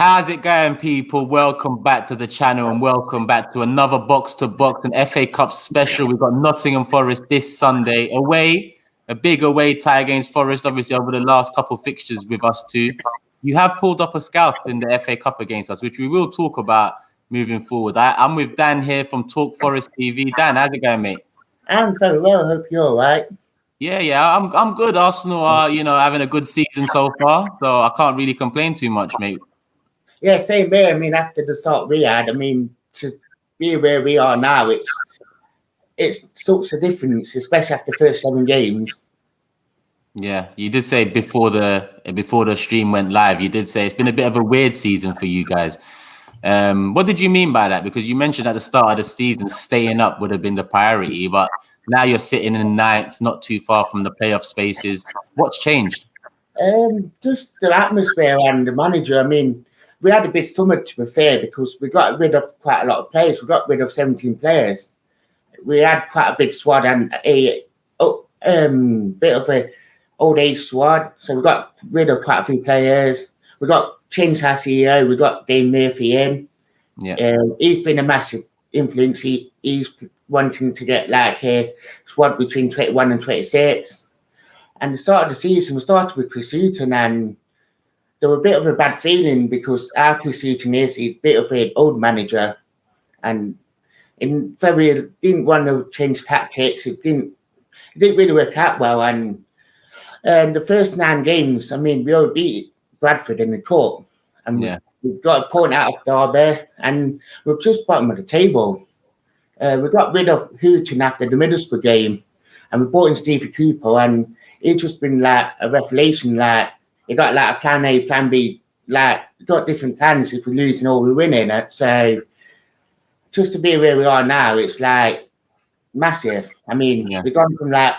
How's it going, people? Welcome back to the channel and welcome back to another Box to Box and FA Cup special. We've got Nottingham Forest this Sunday away, a big away tie against Forest, obviously over the last couple fixtures with us too. You have pulled up a scalp in the FA Cup against us, which we will talk about moving forward. I'm with Dan here from Talk Forest TV. Dan, how's it going, mate? I'm very well. I hope you're all right. Yeah, I'm good. Arsenal are, having a good season so far, so I can't really complain too much, mate. Yeah, same here. I mean, after the start we had, to be where we are now, it's such a difference, especially after the first 7 games. Yeah, you did say before the stream went live, you did say it's been a bit of a weird season for you guys. What did you mean by that? Because you mentioned at the start of the season, staying up would have been the priority, but now you're sitting in ninth, not too far from the playoff spaces. What's changed? Just the atmosphere and the manager. I mean, we had a big summer, to be fair, because we got rid of quite a lot of players. We got rid of 17 players. We had quite a big squad and a bit of a old age squad. So we got rid of quite a few players. We got changed our CEO. We got Dane Murphy in. Yeah, he's been a massive influence. He's wanting to get like a squad between 21 and 26. And the start of the season, we started with Chris Hughton, and there was a bit of a bad feeling because our Chris Hughton is a bit of an old manager, and in February didn't want to change tactics. It didn't really work out well. And the first 9 games, I mean, we all beat Bradford in the cup, and we got a point out of Derby, and we're just bottom of the table. We got rid of Houghton after the Middlesbrough game, and we brought in Stevie Cooper, and it's just been like a revelation. Like, you got like a plan A, plan B, like you got different plans if we're losing or we're winning. So just to be where we are now, it's like massive. I mean, we've gone from like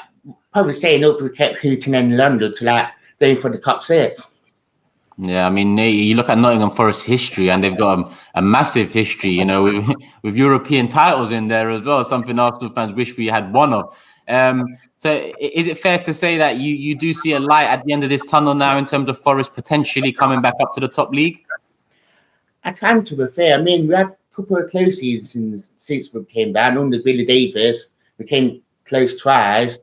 probably staying up, we kept Houghton in London, to like going for the top 6. Yeah, I mean, you look at Nottingham Forest history, and they've got a massive history, with European titles in there as well. Something Arsenal fans wish we had one of. So, is it fair to say that you do see a light at the end of this tunnel now in terms of Forest potentially coming back up to the top league? I can, to be fair. I mean, we had a couple of close seasons since we came down under Billy Davis. We came close twice.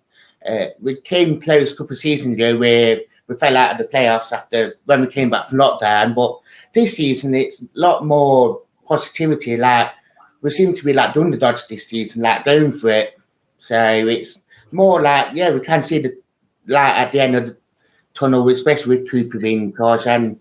We came close a couple of seasons ago where we fell out of the playoffs after when we came back from lockdown. But this season, it's a lot more positivity. Like, we seem to be like the underdogs this season, like going for it. So it's more like, we can see the light at the end of the tunnel, especially with Cooper being in charge. And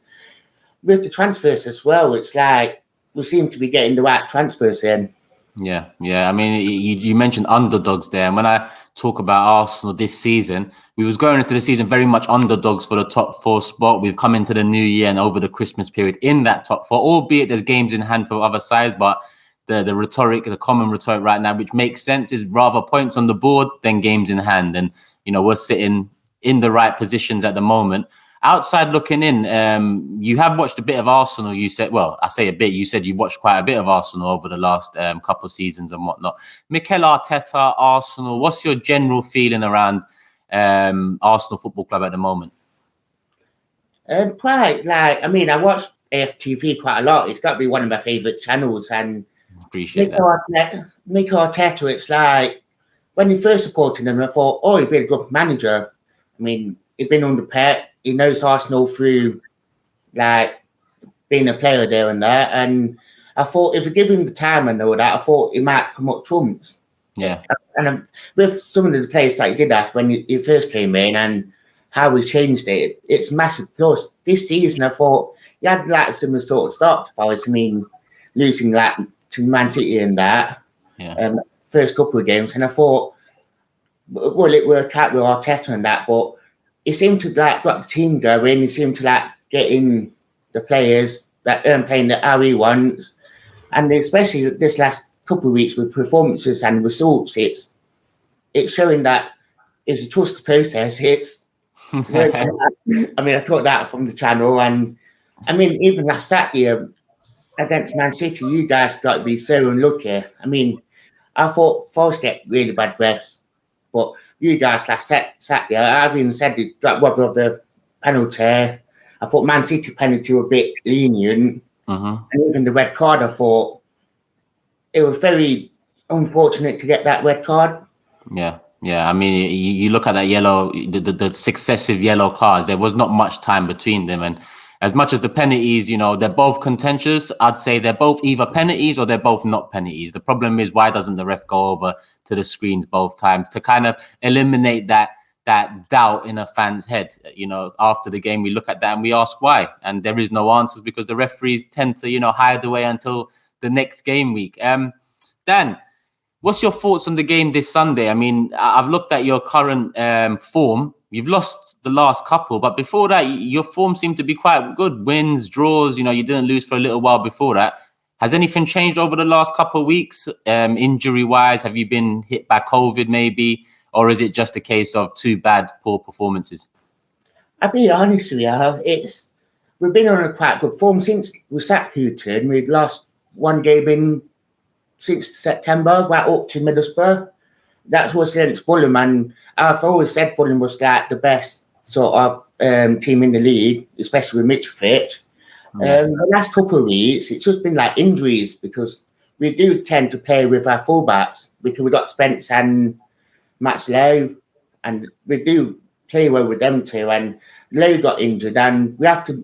with the transfers as well, it's like we seem to be getting the right transfers in. Yeah. I mean, you mentioned underdogs there, and when I talk about Arsenal this season, we was going into the season very much underdogs for the top 4 spot. We've come into the new year and over the Christmas period in that top 4, albeit there's games in hand for other sides, but the rhetoric, the common rhetoric right now, which makes sense, is rather points on the board than games in hand. And, we're sitting in the right positions at the moment. Outside looking in, you have watched a bit of Arsenal. You said, well, I say a bit. You said you watched quite a bit of Arsenal over the last couple of seasons and whatnot. Mikel Arteta, Arsenal. What's your general feeling around Arsenal Football Club at the moment? I watch AFTV quite a lot. It's got to be one of my favourite channels. And appreciate Mikel Arteta, it's like when you first supported him, I thought, he'd be a good manager. I mean, he's been under Pep. He knows Arsenal through, like, being a player there and there. And I thought if we give him the time and all that, I thought he might come up trumps. Yeah. And with some of the players that he did have when he first came in and how he changed it, it's massive. Plus, this season, I thought he had like some sort of start for us. I mean, losing like to Man City and that first couple of games. And I thought, will it work out with Arteta and that? But he seemed to like got the team going. He seemed to like get in the players that playing the how he wants, and especially this last couple of weeks with performances and results, it's showing that if you trust the process, it's. I mean, I took that from the channel, and I mean, even last Saturday against Man City, you guys got to be so unlucky. I mean, I thought Forest get really bad refs, but you guys last Saturday, I've even said it got robbed of the penalty. I thought Man City penalty were a bit lenient. Mm-hmm. And even the red card, I thought it was very unfortunate to get that red card. Yeah. Yeah, I mean, you look at that yellow, the successive yellow cards. There was not much time between them, and as much as the penalties, they're both contentious. I'd say they're both either penalties or they're both not penalties. The problem is, why doesn't the ref go over to the screens both times to kind of eliminate that doubt in a fan's head? After the game, we look at that and we ask why, and there is no answers because the referees tend to hide away until the next game week. Dan, what's your thoughts on the game this Sunday? I mean, I've looked at your current form. You've lost the last couple, but before that, your form seemed to be quite good. Wins, draws, you didn't lose for a little while before that. Has anything changed over the last couple of weeks, injury-wise? Have you been hit by COVID maybe? Or is it just a case of two bad, poor performances? I'll be honest with you, we've been on a quite good form since we sacked Houghton. We've lost one game since September, right up to Middlesbrough. That was against Fulham, and I've always said Fulham was like the best sort of team in the league, especially with Mitrovic. Yeah. The last couple of weeks, it's just been like injuries because we do tend to play with our fullbacks because we got Spence and Max Lowe, and we do play well with them too. And Lowe got injured, and we have to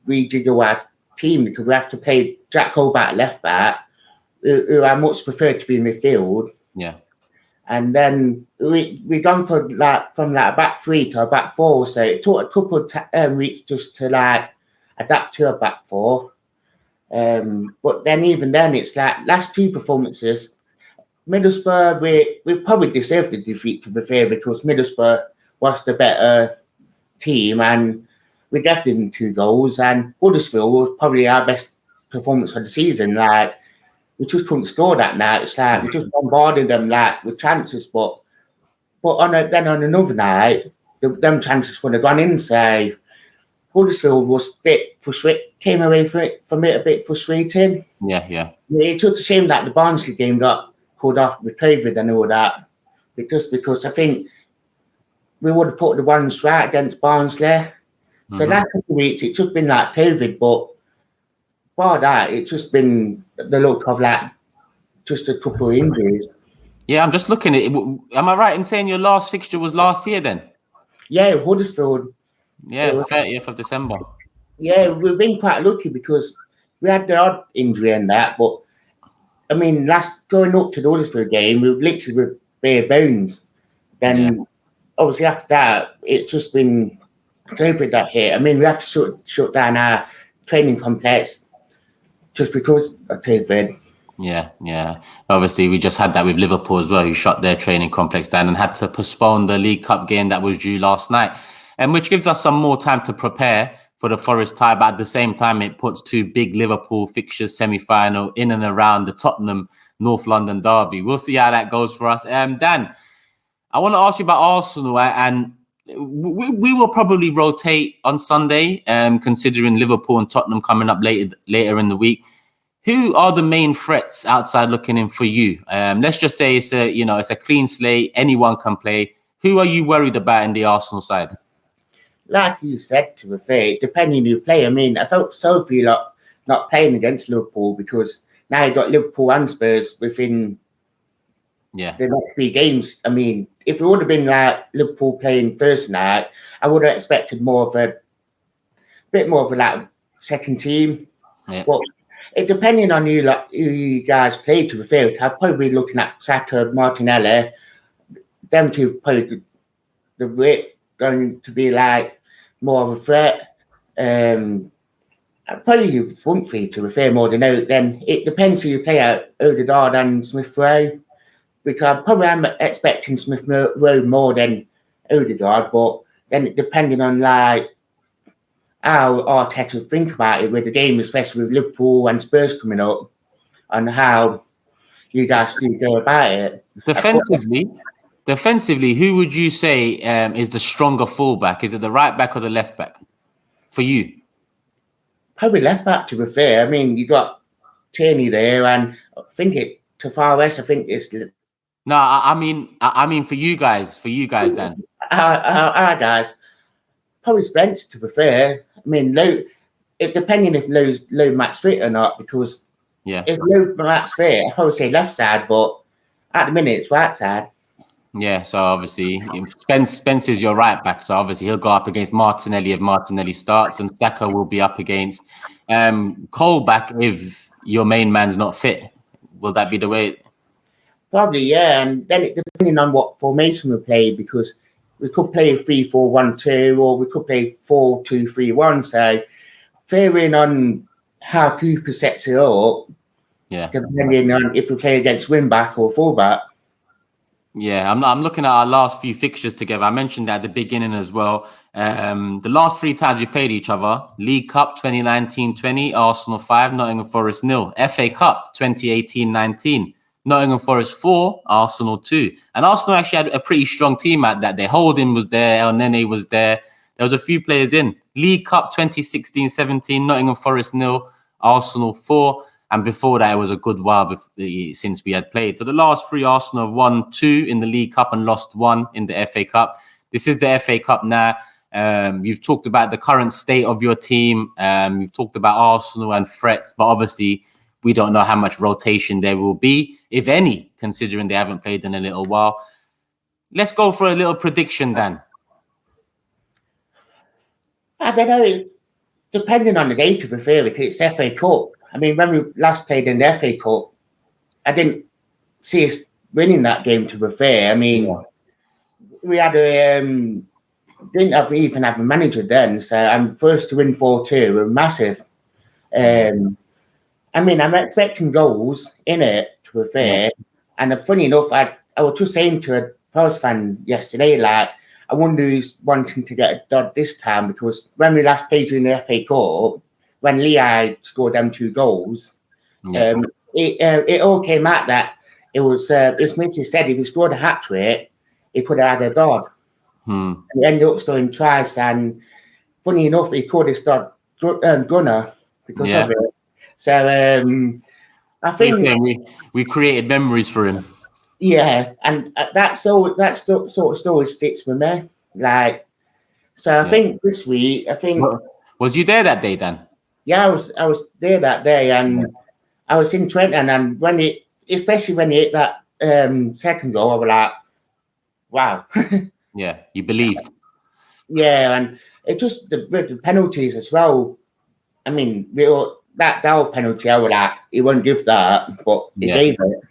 rejiggle our team because we have to play Jack Colback left back, who I much prefer to be in midfield. Yeah. And then we gone from a back three to a back four. So it took a couple of weeks just to adapt to a back four. But then even then, it's last two performances. Middlesbrough, we probably deserved the defeat, to be fair, because Middlesbrough was the better team and we definitely did 2 goals. And Huddersfield was probably our best performance of the season. We just couldn't score that night. It's we just bombarded them with chances, but on another night, them chances would have gone in. So Huddersfield was a bit frustrated, came away from it a bit frustrated. Yeah. It's just a shame that the Barnsley game got pulled off with COVID and all that, because I think we would have put the ones right against Barnsley. Mm-hmm. So last couple of weeks, it's just been COVID, but bar that, it's just been the look of just a couple of injuries. Yeah, I'm just looking at it. Am I right in saying your last fixture was last year then? Yeah, Huddersfield. Yeah, 30th of December. Yeah, we've been quite lucky because we had the odd injury and that, but I mean, going up to the Huddersfield game, we've literally with bare bones. Then obviously after that, it's just been COVID that hit. I mean, we had to shut down our training complex just because of COVID. Yeah. Obviously, we just had that with Liverpool as well, who shut their training complex down and had to postpone the League Cup game that was due last night, and which gives us some more time to prepare for the Forest tie. But at the same time, it puts 2 big Liverpool fixtures semi-final in and around the Tottenham North London derby. We'll see how that goes for us. Dan, I want to ask you about Arsenal, and we will probably rotate on Sunday, considering Liverpool and Tottenham coming up later in the week. Who are the main threats outside looking in for you? Let's just say it's a clean slate. Anyone can play. Who are you worried about in the Arsenal side? Like you said, to be fair, depending on who you play. I mean, I felt so for you not playing against Liverpool because now you've got Liverpool and Spurs within the next 3 games. I mean, if it would have been Liverpool playing first night, I would have expected a bit more of a second team. Yeah. But depending on who you guys play, to be fair, I'd probably be looking at Saka, Martinelli. Them two probably the rate going to be more of a threat. I'd probably do front 3, to be fair, more than out. Then it depends who you play out, Odegaard and Smith Rowe. Because probably I'm expecting Smith Rowe more than Odegaard, but then depending on how Arteta think about it with the game, especially with Liverpool and Spurs coming up, and how you guys do go about it. Defensively, who would you say is the stronger fullback? Is it the right back or the left back for you? Probably left back, to be fair. I mean, you got Tierney there, and I think to far west, I think it's. No, I mean for you guys, Dan. Our guys, probably Spence, to be fair. I mean, Lowe, it depending if Low Matt's fit or not, because if Low Matt's fit, I would say left side, but at the minute it's right side. Yeah, so obviously Spence is your right back, so obviously he'll go up against Martinelli if Martinelli starts, and Saka will be up against Cole back if your main man's not fit. Will that be the way? Probably, yeah, and then it depending on what formation we play, because we could play 3-4-1-2, or we could play 4-2-3-1. So fairing on how Cooper sets it up, depending on if we play against wing back or full back. Yeah, I'm looking at our last few fixtures together. I mentioned that at the beginning as well. The last 3 times we played each other: League Cup 2019-20, Arsenal 5, Nottingham Forest 0. FA Cup 2018-19, Nottingham Forest 4, Arsenal 2. And Arsenal actually had a pretty strong team at that day. Holding was there, El Nene was there. There was a few players in. League Cup 2016-17, Nottingham Forest 0, Arsenal 4. And before that, it was a good while since we had played. So the last 3, Arsenal have won 2 in the League Cup and lost 1 in the FA Cup. This is the FA Cup now. You've talked about the current state of your team. You've talked about Arsenal and threats, but obviously we don't know how much rotation there will be, if any, considering they haven't played in a little while. Let's go for a little prediction, Dan. I don't know. Depending on the day, to be fair, because it's FA Cup. I mean, when we last played in the FA Cup, I didn't see us winning that game, to be fair. I mean, we had didn't even have a manager then, so I'm first to win 4-2 were massive. I mean, I'm expecting goals in it, to be fair. And funny enough, I was just saying to a Forest fan yesterday, like, I wonder who's wanting to get a dud this time, because when we last played in the FA Cup, when Lehigh scored them 2 goals, it all came out that it was, as Missy said, if he scored a hat-trick, he could have had a dog. And he ended up scoring twice, and funny enough, he called his dog Gunner because of it. So I think we created memories for him. Yeah, and that sort of story sticks with me. Like, so I think this week, was you there that day, Dan? Yeah, I was there that day, and I was in Trenton, and especially when he hit that second goal, I was like, wow. Yeah, you believed. Yeah, and it just the penalties as well. I mean, that Dow penalty, I was like, he won't give that, but he gave it.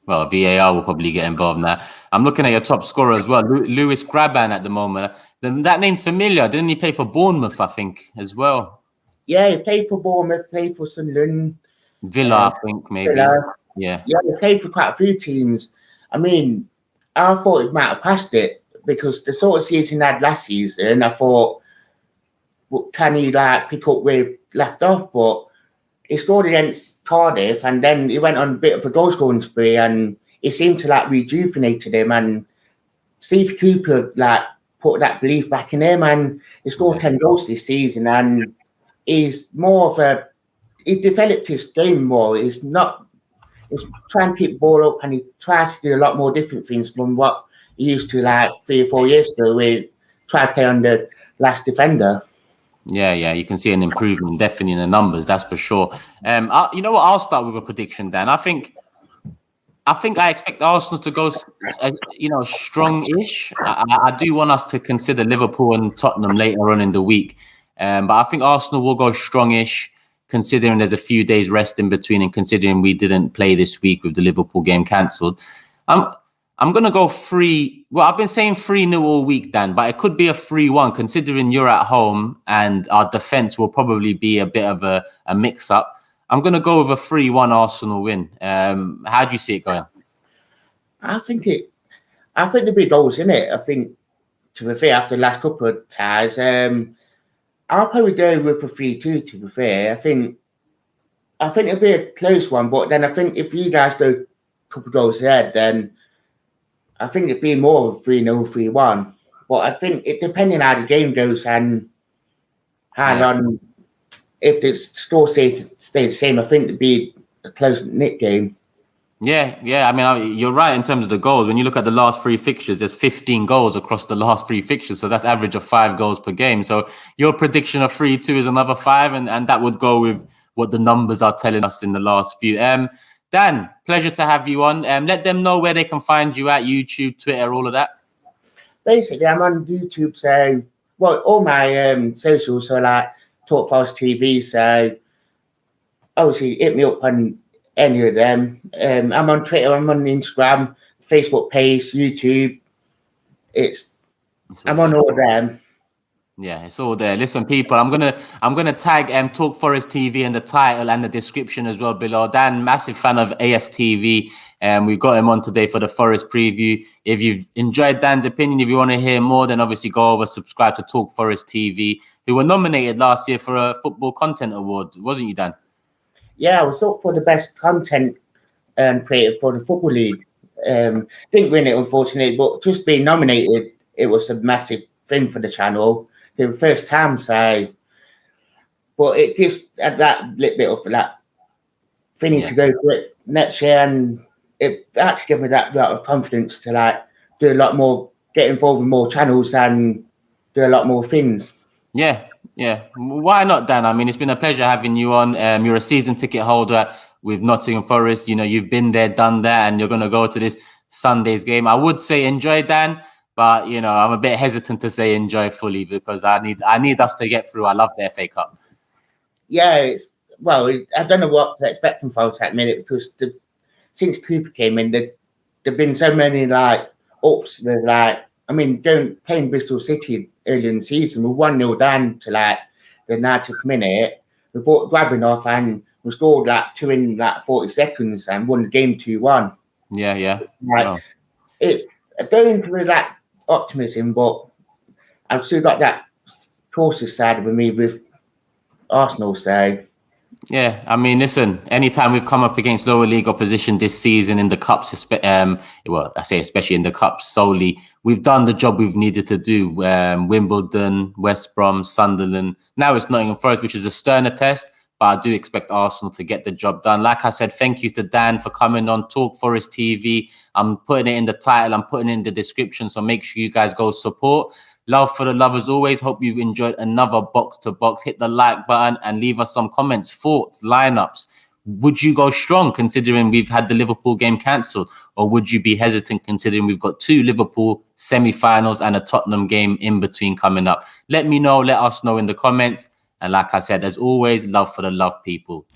Well, VAR will probably get involved now. I'm looking at your top scorer as well, Lewis Graban at the moment. That name familiar? Didn't he play for Bournemouth, I think, as well? Yeah, he played for Bournemouth, played for Sunderland. Villa, I think, maybe. Yeah, he played for quite a few teams. I mean, I thought he might have passed it, because the sort of season he had last season, I thought, can he pick up where he left off? But he scored against Cardiff, and then he went on a bit of a goal scoring spree, and it seemed to rejuvenated him. And Steve Cooper put that belief back in him, and he scored 10 goals this season. And he's more of he developed his game more. He's trying to keep the ball up, and he tries to do a lot more different things from what he used to 3 or 4 years ago, where he tried to play on the last defender. Yeah, you can see an improvement definitely in the numbers, that's for sure. You know what? I'll start with a prediction, Dan. I think I expect Arsenal to go, strong-ish. I do want us to consider Liverpool and Tottenham later on in the week, but I think Arsenal will go strong-ish, considering there's a few days rest in between, and considering we didn't play this week with the Liverpool game cancelled. I'm going to go 3. Well, I've been saying 3-0 all week, Dan, but it could be a 3-1, considering you're at home and our defence will probably be a bit of a mix-up. I'm going to go with a 3-1 Arsenal win. How do you see it going? I think there'll be goals in it. I think, to be fair, after the last couple of ties, I'll probably go with a 3-2, to be fair. I think it'll be a close one, but then I think if you guys go a couple of goals ahead, then I think it'd be more of 3-0, 3-1. But I think it depending how the game goes and how long, if the score stays the same, I think it'd be a close knit game. Yeah. I mean, you're right in terms of the goals. When you look at the last 3 fixtures, there's 15 goals across the last 3 fixtures. So that's average of 5 goals per game. So your prediction of 3-2 is another 5, and that would go with what the numbers are telling us in the last few. Dan, pleasure to have you on. Let them know where they can find you at YouTube, Twitter, all of that. Basically, I'm on YouTube, so all my socials, so like Talk Forest TV. So obviously, hit me up on any of them. I'm on Twitter, I'm on Instagram, Facebook page, YouTube. I'm on all of them. Yeah, it's all there. Listen, people, I'm gonna tag Talk Forest TV in the title and the description as well below. Dan, massive fan of AFTV, and we got him on today for the Forest preview. If you've enjoyed Dan's opinion, if you want to hear more, then obviously go over, subscribe to Talk Forest TV, who were nominated last year for a Football Content Award, wasn't you, Dan? Yeah, I was up for the best content creator for the Football League. Didn't win it, unfortunately, but just being nominated, it was a massive thing for the channel. It was the first time, so. But it gives that little bit of that thingy to go for it next year, and it actually gave me that lot of confidence to like do a lot more, get involved in more channels, and do a lot more things. Yeah. Why not, Dan? I mean, it's been a pleasure having you on. You're a season ticket holder with Nottingham Forest. You know, you've been there, done that, and you're going to go to this Sunday's game. I would say enjoy, Dan, but you know, I'm a bit hesitant to say enjoy fully because I need us to get through. I love the FA Cup. Yeah, I don't know what to expect from Forest at the minute because since Cooper came in, there've been so many like ups with like. I mean, playing Bristol City earlier in the season, we're 1-0 down to like the 90th minute. We brought grabbing off and we scored like 2 in like 40 seconds and won the game 2-1. Yeah. It's going through that optimism, but I've still got that cautious side of me with Arsenal. So. Yeah, I mean, listen, anytime we've come up against lower league opposition this season in the Cups, I say especially in the Cups solely, we've done the job we've needed to do. Wimbledon, West Brom, Sunderland. Now it's Nottingham Forest, which is a sterner test, but I do expect Arsenal to get the job done. Like I said, thank you to Dan for coming on Talk Forest TV. I'm putting it in the title, I'm putting it in the description, so make sure you guys go support. Love for the love as always. Hope you've enjoyed another Box to Box. Hit the like button and leave us some comments, thoughts, lineups. Would you go strong considering we've had the Liverpool game cancelled? Or would you be hesitant considering we've got 2 Liverpool semi-finals and a Tottenham game in between coming up? Let me know. Let us know in the comments. And like I said, as always, love for the love, people.